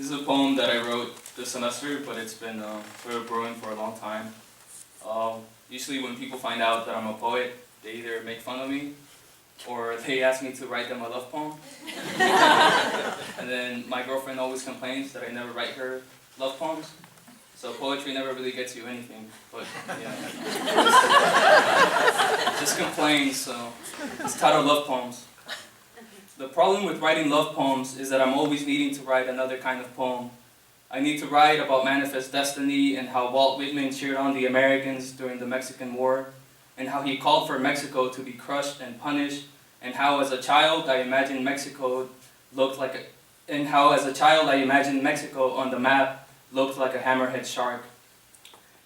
This is a poem that I wrote this semester, but it's been sort of brewing for a long time. Usually when people find out that I'm a poet, they either make fun of me, or they ask me to write them a love poem. And then my girlfriend always complains that I never write her love poems. So poetry never really gets you anything, but yeah. Just complains, so it's titled Love Poems. The problem with writing love poems is that I'm always needing to write another kind of poem. I need to write about manifest destiny and how Walt Whitman cheered on the Americans during the Mexican War, and how he called for Mexico to be crushed and punished, and how as a child I imagined Mexico looked like Mexico on the map looked like a hammerhead shark,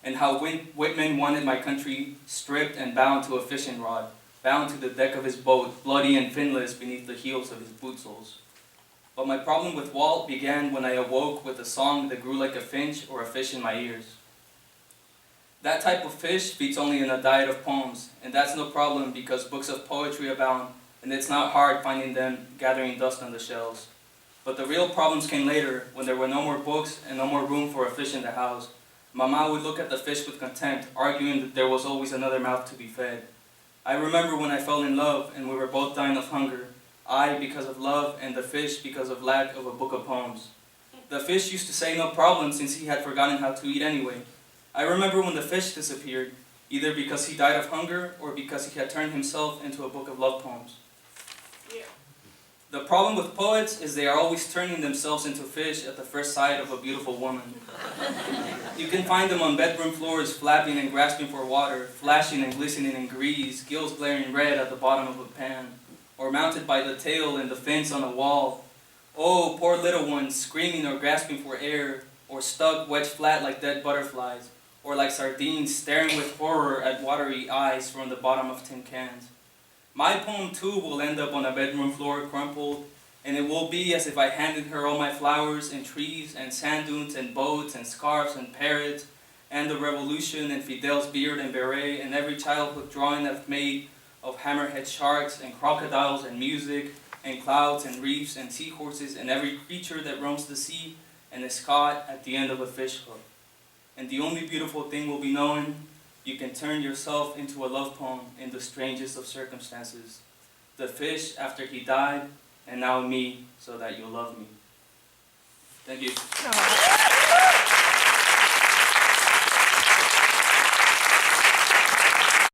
and how Whitman wanted my country stripped and bound to a fishing rod, bound to the deck of his boat, bloody and finless beneath the heels of his boot soles. But my problem with Walt began when I awoke with a song that grew like a finch or a fish in my ears. That type of fish feeds only in a diet of poems, and that's no problem because books of poetry abound, and it's not hard finding them gathering dust on the shelves. But the real problems came later, when there were no more books and no more room for a fish in the house. Mama would look at the fish with contempt, arguing that there was always another mouth to be fed. I remember when I fell in love and we were both dying of hunger, I because of love and the fish because of lack of a book of poems. The fish used to say no problem since he had forgotten how to eat anyway. I remember when the fish disappeared, either because he died of hunger or because he had turned himself into a book of love poems. Yeah. The problem with poets is they are always turning themselves into fish at the first sight of a beautiful woman. You can find them on bedroom floors flapping and grasping for water, flashing and glistening in grease, gills glaring red at the bottom of a pan, or mounted by the tail in the fence on a wall. Oh, poor little ones, screaming or grasping for air, or stuck wedged flat like dead butterflies, or like sardines staring with horror at watery eyes from the bottom of tin cans. My poem too will end up on a bedroom floor crumpled, and it will be as if I handed her all my flowers and trees and sand dunes and boats and scarves and parrots and the revolution and Fidel's beard and beret and every childhood drawing I've made of hammerhead sharks and crocodiles and music and clouds and reefs and seahorses and every creature that roams the sea and is caught at the end of a fish hook. And the only beautiful thing will be knowing you can turn yourself into a love poem in the strangest of circumstances. The fish after he died, and now me, so that you'll love me. Thank you.